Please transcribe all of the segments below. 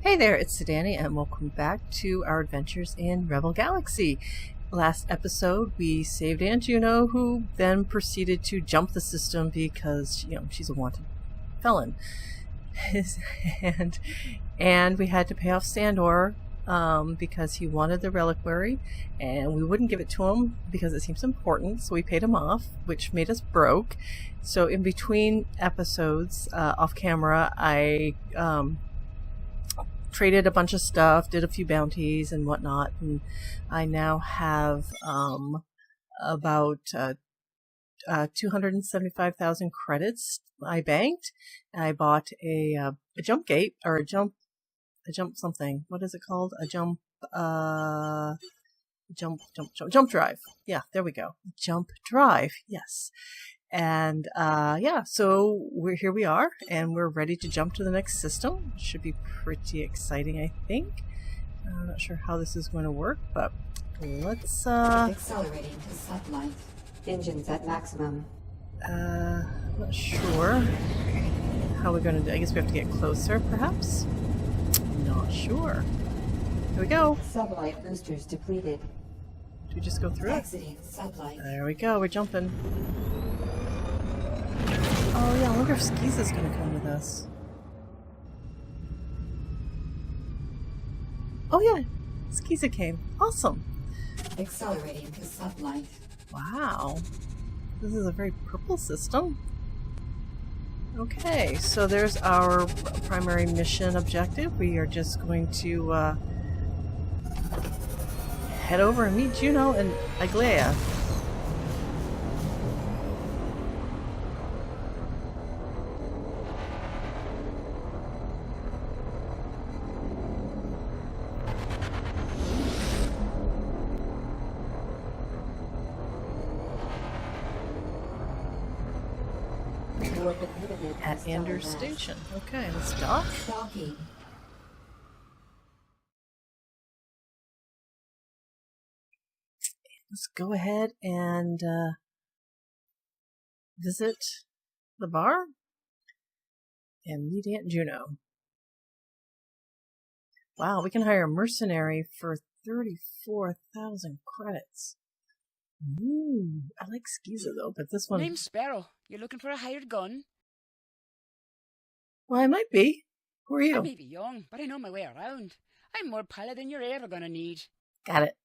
Hey there, it's Sidani, and welcome back to our adventures in Rebel Galaxy. Last episode, we saved Aunt Juno, who then proceeded to jump the system because, she's a wanted felon. and we had to pay off Sandor because he wanted the reliquary, and we wouldn't give it to him because it seems important, so we paid him off, which made us broke. So in between episodes, off camera, I traded a bunch of stuff, did a few bounties and whatnot, and I now have about 275,000 credits I banked. I bought a jump gate, or a jump something. What is it called? A jump drive. Yeah, there we go. Jump drive. Yes. And so we are, and we're ready to jump to the next system. Should be pretty exciting, I think. I'm not sure how this is going to work, but let's accelerating to sublight. Engines at maximum. Not sure how we're going to do. I guess we have to get closer, perhaps. Not sure. Here we go. Sublight boosters depleted. Do we just go through it? Exiting sublight. There we go. We're jumping. Oh yeah, I wonder if Skiza's gonna come with us. Oh yeah, Skiza came. Awesome. Accelerating to sublight. Wow. This is a very purple system. Okay, so there's our primary mission objective. We are just going to head over and meet Juno and Aglaya. At Anders Station. Okay, let's dock. Docking. Let's go ahead and visit the bar and meet Aunt Juno. Wow, we can hire a mercenary for 34,000 credits. Ooh, I like Skiza though, but this one... Name's Sparrow. You're looking for a hired gun? Well, I might be. Who are you? I may be young, but I know my way around. I'm more pilot than you're ever gonna need. Got it.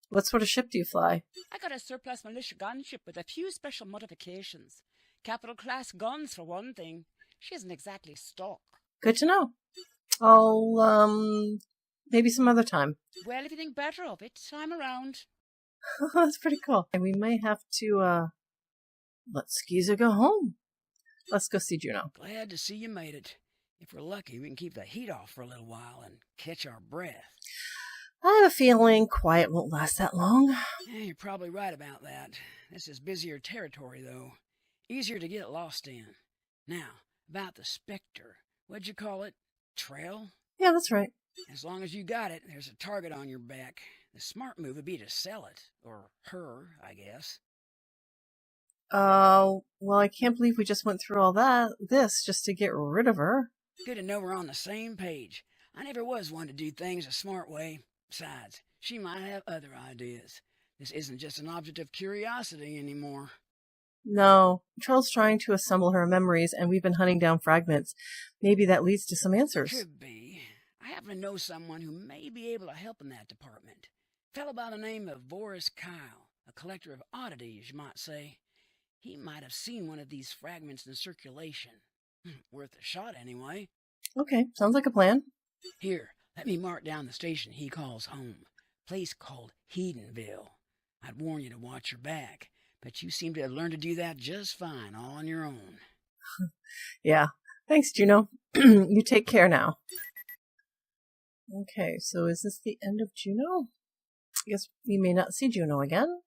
What sort of ship do you fly? I got a surplus militia gunship with a few special modifications. Capital class guns, for one thing. She isn't exactly stock. Good to know. I'll, maybe some other time. Well, if you think better of it, I'm around. That's pretty cool. And we may have to, let Skiza go home. Let's go see Juno. Glad to see you made it. If we're lucky, we can keep the heat off for a little while and catch our breath. I have a feeling quiet won't last that long. Yeah, you're probably right about that. This is busier territory, though. Easier to get lost in. Now, about the Spectre. What'd you call it? Trail? Yeah, that's right. As long as you got it, there's a target on your back. The smart move would be to sell it. Or her, I guess. Well, I can't believe we just went through all this just to get rid of her. Good to know we're on the same page. I never was one to do things a smart way. Besides, she might have other ideas. This isn't just an object of curiosity anymore. No, Trell's trying to assemble her memories, and we've been hunting down fragments. Maybe that leads to some answers. Could be. I happen to know someone who may be able to help in that department. A fellow by the name of Boris Kyle, a collector of oddities, you might say. He might have seen one of these fragments in circulation. Worth a shot, anyway. Okay, sounds like a plan. Here, let me mark down the station he calls home. Place called Hedenville. I'd warn you to watch your back, but you seem to have learned to do that just fine, all on your own. Yeah. Thanks, Juno. You take care now. Okay, so is this the end of Juno? I guess we may not see Juno again.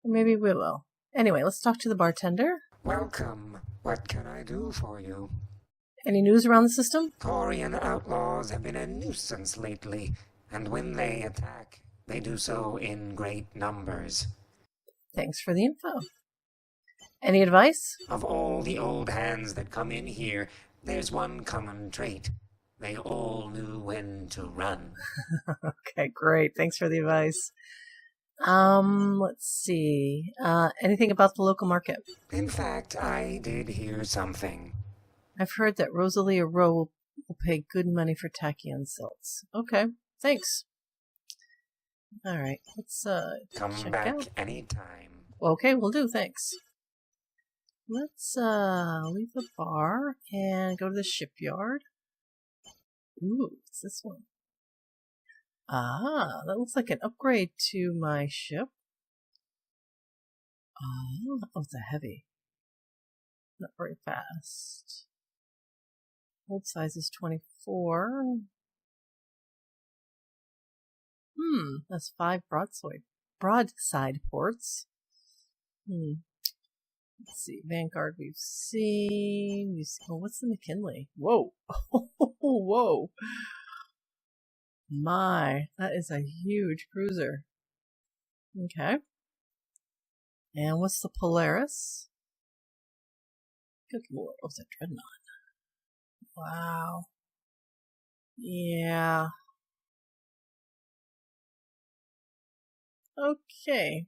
Or maybe we will. Anyway, let's talk to the bartender. Welcome. What can I do for you? Any news around the system? Corian outlaws have been a nuisance lately, and when they attack, they do so in great numbers. Thanks for the info. Any advice? Of all the old hands that come in here, there's one common trait. They all knew when to run. Okay, great. Thanks for the advice. Let's see. Anything about the local market? In fact, I did hear something. I've heard that Rosalia Rowe will pay good money for tachyon silts. Okay, thanks. All right, let's Come check back out. anytime. Okay, we'll do. Thanks. Let's leave the bar and go to the shipyard. Ooh, what's this one? Ah, that looks like an upgrade to my ship. Oh, it's a heavy. Not very fast. Hold size is 24. That's 5 broadside ports. Let's see. Vanguard we've seen. Oh, what's the McKinley? Whoa. Whoa. My, that is a huge cruiser. Okay. And what's the Polaris? Good lord. What's that Dreadnought? Wow. Yeah. Okay.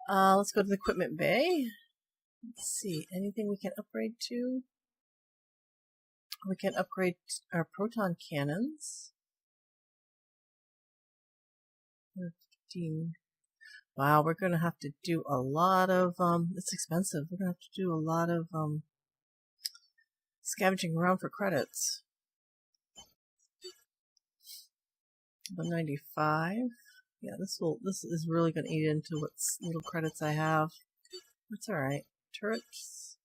Let's go to the equipment bay. Let's see. Anything we can upgrade to? We can upgrade our proton cannons. 15. Wow, we're going to have to do a lot of, it's expensive. We're going to have to do a lot of, scavenging around for credits. 195. Yeah, this is really going to eat into what little credits I have. That's alright. Turrets.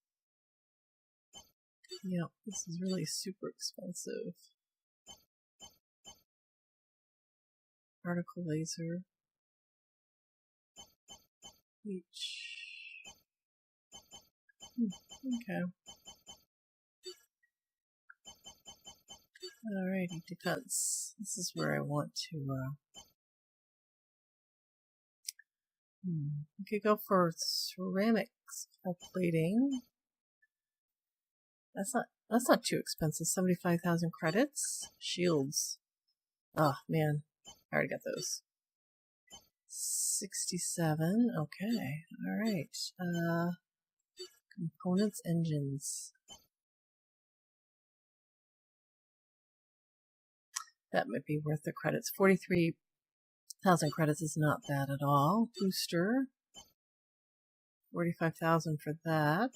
Yeah, this is really super expensive. Particle laser. Each. Okay. Alrighty, defense. This is where I want to, we could go for ceramics plating. That's not too expensive. 75,000 credits. Shields. Oh man, I already got those. 67. Okay. All right. Components, engines. That might be worth the credits. 43,000 credits is not bad at all. Booster. 45,000 for that.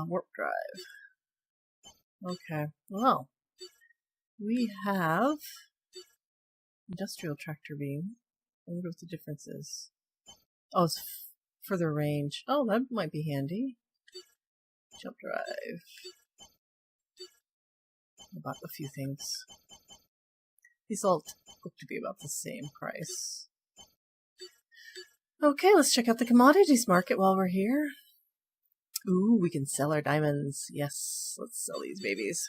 Warp drive. Okay. Well, we have industrial tractor beam. I wonder what the difference is. Oh, it's further range. Oh, that might be handy. Jump drive. I bought a few things. These all look to be about the same price. Okay, let's check out the commodities market while we're here. Ooh, we can sell our diamonds. Yes, let's sell these babies.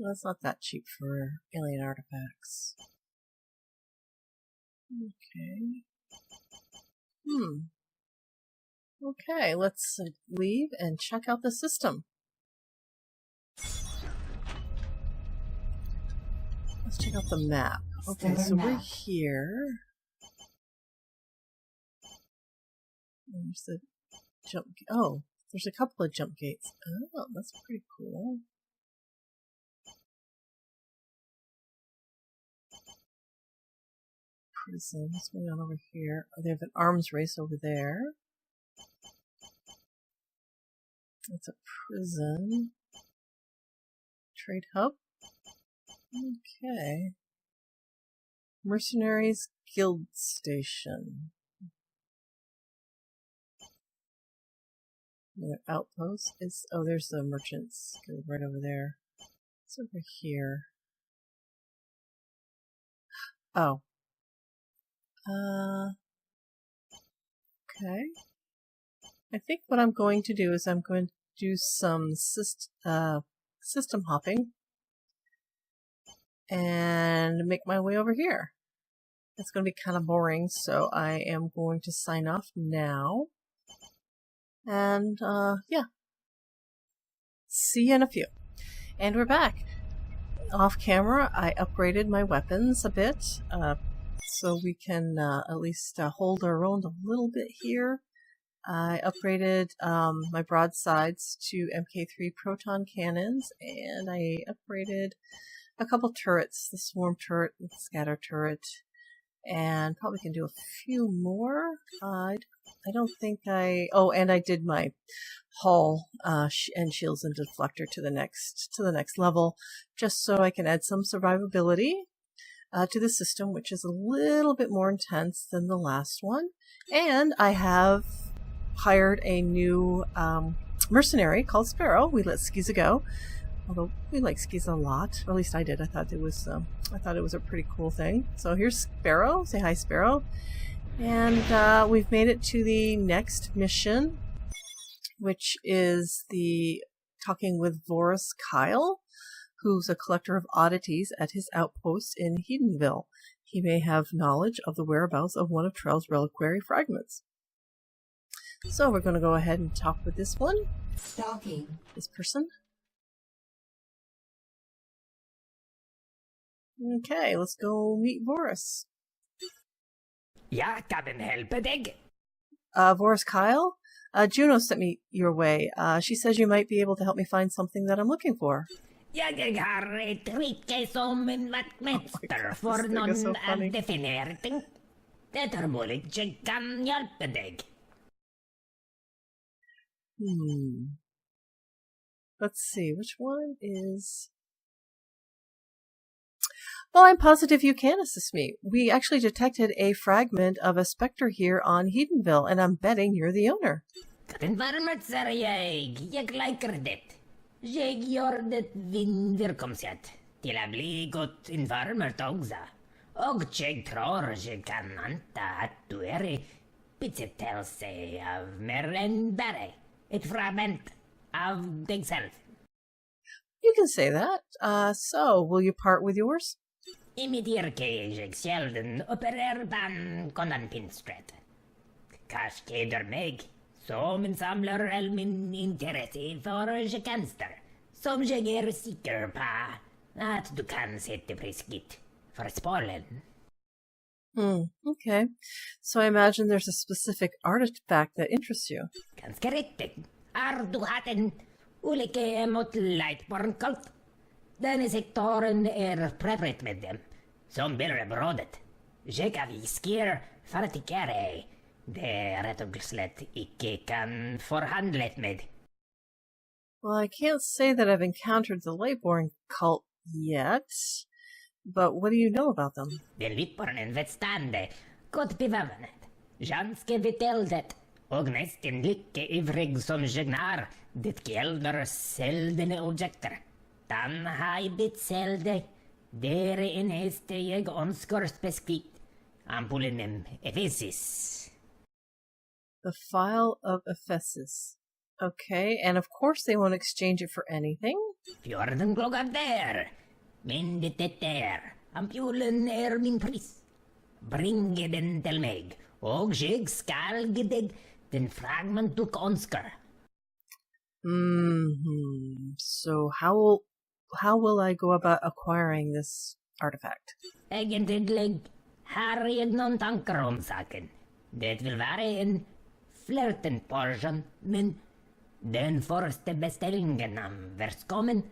That's not that cheap for alien artifacts. Okay. Okay, let's leave and check out the system. Let's check out the map. Okay, so we're here. There's the jump. Oh, there's a couple of jump gates. Oh, that's pretty cool. Prison. What's going on over here? Oh, they have an arms race over there. That's a prison. Trade hub. Okay. Mercenaries Guild Station. Another outpost is, oh, there's the Merchants Guild right over there. It's over here. Oh. Okay. I think what I'm going to do is I'm going to do some system hopping and make my way over here. It's going to be kind of boring, so I am going to sign off now. And, yeah. See you in a few. And we're back. Off camera, I upgraded my weapons a bit, so we can at least hold our own a little bit here. I upgraded my broadsides to MK3 proton cannons, and I upgraded a couple turrets, the swarm turret and the scatter turret, and probably can do a few more. I don't think oh, and I did my hull and shields and deflector to the next level, just so I can add some survivability to the system, which is a little bit more intense than the last one. And I have hired a new mercenary called Sparrow. We let Skiza go, although we like Skiza a lot, or at least I did. I thought it was a pretty cool thing. So here's Sparrow. Say hi, Sparrow. And we've made it to the next mission, which is the talking with Voris Kyle, who's a collector of oddities at his outpost in Hedenville. He may have knowledge of the whereabouts of one of Trell's reliquary fragments. So we're going to go ahead and talk with this one. Stalking. This person. Okay, let's go meet Voris. Ja, kan en helpen deg. Voris Kyle? Juno sent me your way. She says you might be able to help me find something that I'm looking for. Jeg har et rike som en vaktmester for noen av definere ting. Det er mulig jeg kan hjelpe deg. Let's see, which one is... Well, I'm positive you can assist me. We actually detected a fragment of a specter here on Hedenville, and I'm betting you're the owner. Den varmet ser jeg liker det. Jeg gjør det virkomsett til å bli godt informert også. Og jeg tror jeg kan anta at du i besittelse av mer enn bare et fragment av deg selv. You can say that. So, will you part with yours? I mitt yrke jeg sjelden opererer banan pinstret. Kanskje kjeder meg, som en samler all min interesse for tjenester, som jeg sikker på at du kan sette pris gitt for spålen. Okay. So I imagine there's a specific artifact that interests you. Ganske riktig. Har du hatt en ulykke mot Lightborn-kult? Denne sektoren preget med dem, som blir brådet. Jeg avvisker for at ikke det rett og slett ikke kan forhandlet med. Well, I can't say that I've encountered the Lightborn cult yet, but what do you know about them? Den Lightbornen vedstande, godt bevæpnet, ganske veteldet, og nesten like ivrig som jeg det gjelder seldene objekter. Dan har jeg blitt selde. Dere eneste jeg ønsker spesifikt. Ampullen Ephesus. The file of Ephesus. Okay, and of course they won't exchange it for anything. 14 klokker der. Men dette ampullen min pris. Bring den til meg, og jeg skal gi deg den fragment du ønsker. So how will I go about acquiring this artifact? Egentlig har jeg noen tanker om saken. Det vil være en flirten portion, men den første bestillingen av verkskommen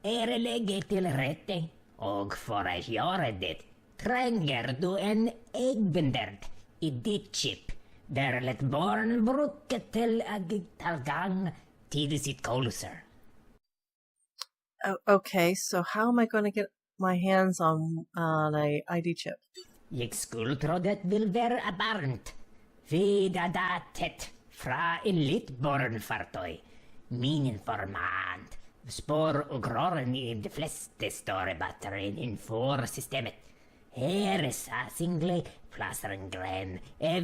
legge til rette, og for å gjøre det trenger du en egenbindert i ditt chip, der Lightborn bruker til å tilgang til sitt closer. Okay, so how am I going to get my hands on a ID chip? Jeg skulle tro det vil være apparent, ved datet fra en Lightborn-fartøy. Min informant spår og gråren i de fleste store batterier innenfor systemet. Her single plasteren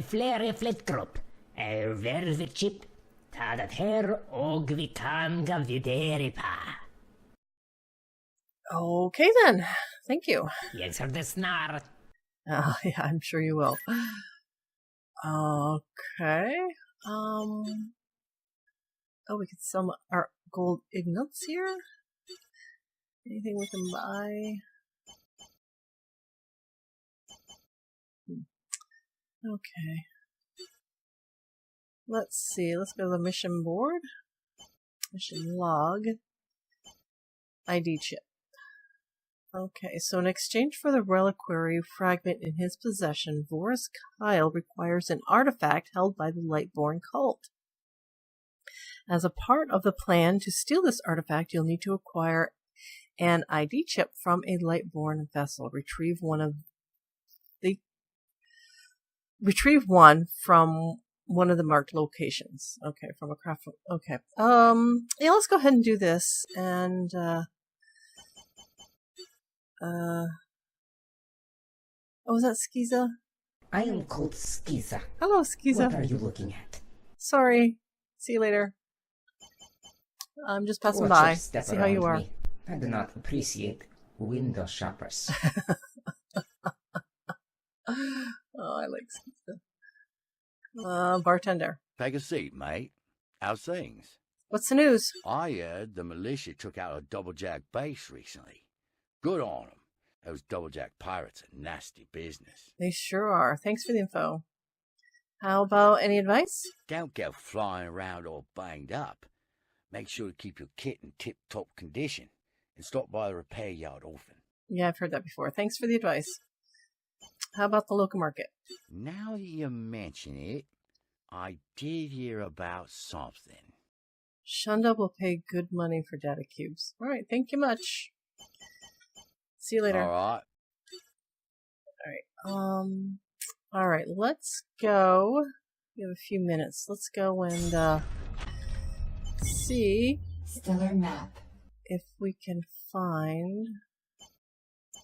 flere flettgrupp, vervechip, ta det her, og vi kan gå videre på. Okay then, thank you. Jeg ser det snart. Yeah, I'm sure you will. Okay. Oh, we could sell our gold ignites here. Anything we can buy? Okay. Let's see. Let's go to the mission board. Mission log. ID chip. Okay, so in exchange for the reliquary fragment in his possession, Voris Kyle requires an artifact held by the Lightborn cult. As a part of the plan to steal this artifact, you'll need to acquire an ID chip from a Lightborn vessel. Retrieve one from one of the marked locations. Okay, from a craft. Okay. Yeah, let's go ahead and do this. And oh, is that Skiza? I am called Skiza. Hello, Skiza. What are you looking at? Sorry. See you later. I'm just passing Watch by. your step See how you around are. me. I do not appreciate window shoppers. Oh, I like Skiza. Bartender. Take a seat, mate. How's things? What's the news? I heard the militia took out a Doublejack base recently. Good on 'em. Those Doublejack pirates are nasty business. They sure are. Thanks for the info. How about any advice? Don't go flying around all banged up. Make sure to keep your kit in tip-top condition and stop by the repair yard often. Yeah, I've heard that before. Thanks for the advice. How about the local market? Now that you mention it, I did hear about something. Shunda will pay good money for data cubes. All right, thank you much. See you later. All right. All right, let's go. We have a few minutes. Let's go and see Stellar map. if we can find.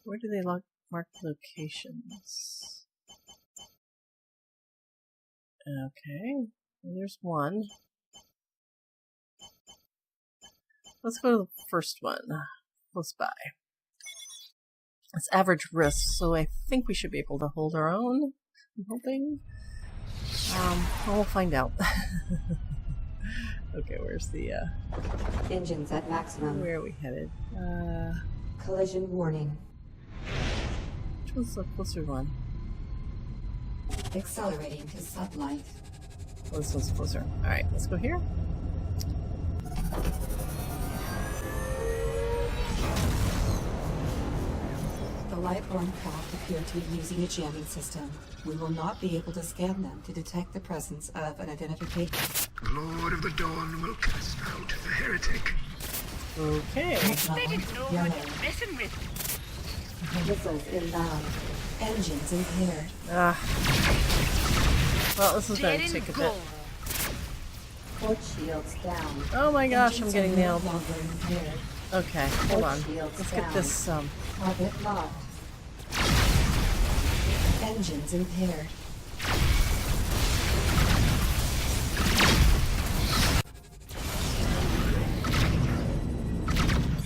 Where do they mark locations? Okay, there's one. Let's go to the first one. Close by. It's average risk, so I think we should be able to hold our own. I'm hoping. We'll find out. Okay, where's the Engines at maximum. where are we headed? Collision warning. Which one's the closer one? Accelerating to sublight. Oh, this one's closer. Alright, let's go here. The Lightborn craft appear to be using a jamming system. We will not be able to scan them to detect the presence of an identification. Lord of the Dawn will cast out the heretic. Okay. They didn't know what they were messing with. Missiles inbound. Engines impaired. Well, this is going Dead to take a and bit. gone. Port shields down. Oh my gosh, I'm Engines getting are no nailed. longer impaired. Okay, hold on. Let's get this, Target locked. Engines impaired.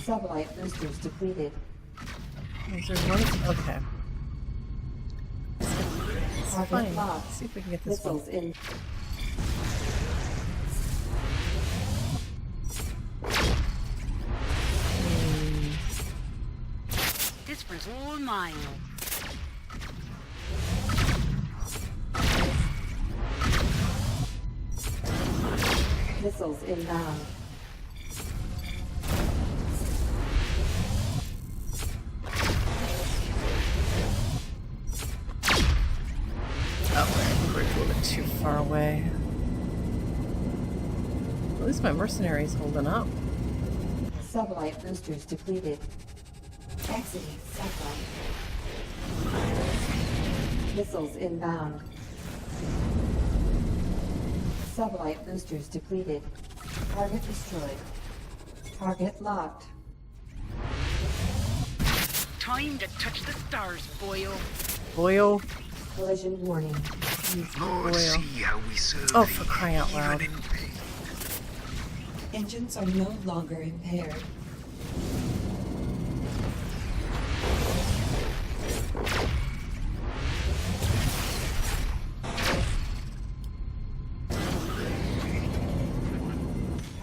Sublight boosters depleted. is there one? Okay. It's Target fine. locked. Let's see if we can get this one. Missiles in. This was all mine. Missiles inbound. Oh, we're a little bit too far away. At least my mercenary's holding up. Sublight boosters depleted. Exiting sublight. Missiles inbound. Sublight boosters depleted. Target destroyed. Target locked. Time to touch the stars, boyo. Boyle. Collision warning. Lord, Boyle. see how we serve Oh, thee, for crying out loud. even in pain. Engines are no longer impaired.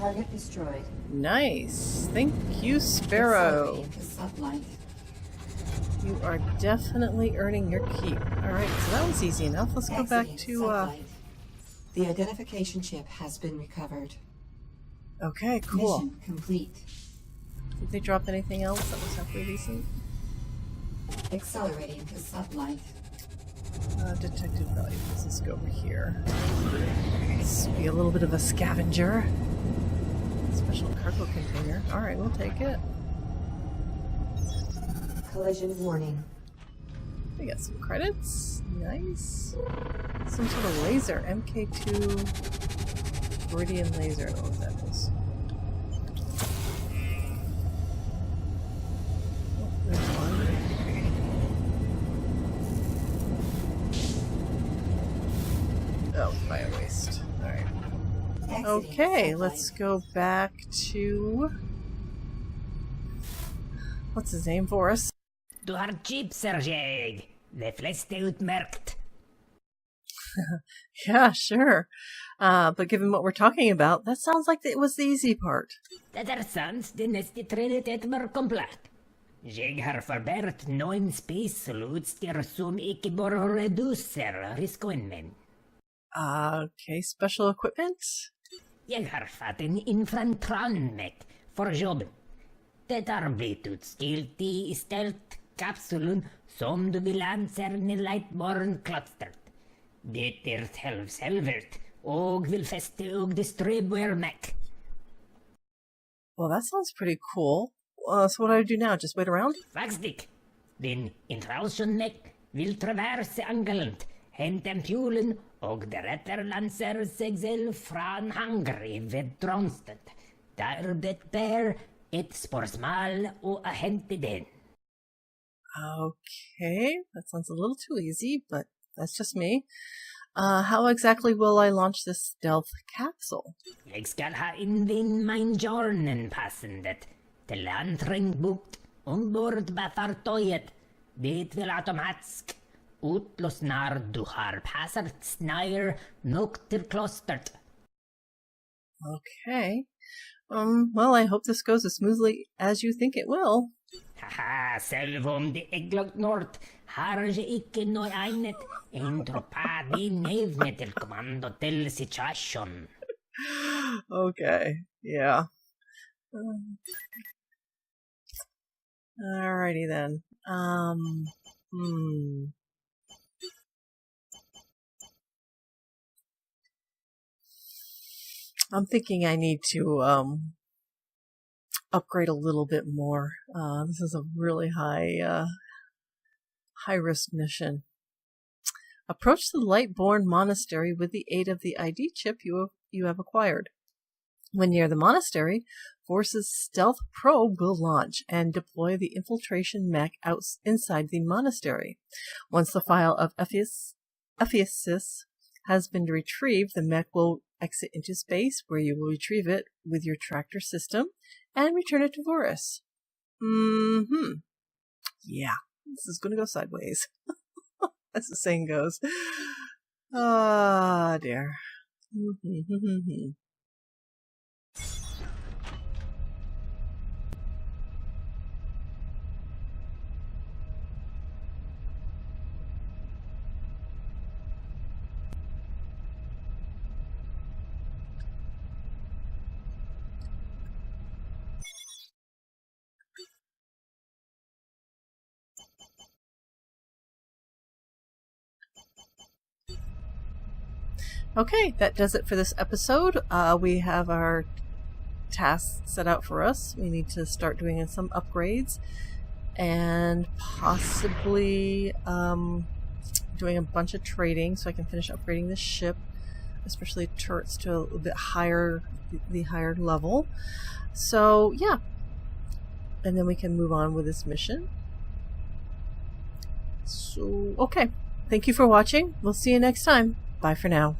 Target destroyed. Nice. Thank you, Sparrow. Accelerating to sublight. You are definitely earning your keep. Alright, so that was easy enough. Let's go back Exiting to, sublight. The identification chip has been recovered. Okay, cool. Mission complete. Did they drop anything else that was halfway decent? Accelerating to sublight. Detected values. Let's go over here. Let's be a little bit of a scavenger. Special cargo container. Alright, we'll take it. Collision warning. We got some credits. Nice. Some sort of laser. MK2 Viridian laser. I don't know what that is. Oh, there's one. Oh, bio waste. Alright. Okay, let's go back to... What's his name? Boris. Du har chip, Sergej. De fleste utmerkt. Yeah, sure. But given what we're talking about, that sounds like it was the easy part. Dat er sans de neste trinitet mer komplet. Jeg har forbedret noen spaceutstyr som ikke bare reduserer risikoen min. Okay, special equipment? Jeg har fått en infantranmet for jobben. Det har blitt utstilt i stealth-kapsulen som du vil lansere ned Lightborn-klosteret. Det er selvservert og vil feste og distribuere Mac. Well, that sounds pretty cool. So what do I do now? Just wait around? Vagstik, din intrusion Mac vil traverse angelant, hente fuelen og deretter lansere seg selv fra en hangar i Vedronsted. Der det bærer et spørsmål å hente den. Okay, that sounds a little too easy, but that's just me. How exactly will I launch this stealth capsule? Jeg skal ha innvind mein jornen passendet til antringbukt ombord på fartøyet. Det vil automatisk utløse når du har passet snær nok til klosteret. Okay. Well, I hope this goes as smoothly as you think it will. Haha, selv om det er glagt nord, har jeg ikke noe egnet enn troppa din evne til kommando til situasjon. Okay, yeah. Alrighty then. I'm thinking I need to upgrade a little bit more. This is a really high risk mission. Approach the Lightborn Monastery with the aid of the ID chip you have acquired. When near the monastery, Force's stealth probe will launch and deploy the infiltration mech inside the monastery. Once the file of Ephesus has been retrieved, the mech will exit into space, where you will retrieve it with your tractor system and return it to Vorus. Yeah, this is going to go sideways. As the saying goes. Ah, dear. Okay, that does it for this episode. We have our tasks set out for us. We need to start doing some upgrades and possibly doing a bunch of trading so I can finish upgrading the ship, especially turrets to a little bit higher, the higher level. So yeah, and then we can move on with this mission. So okay, thank you for watching. We'll see you next time. Bye for now.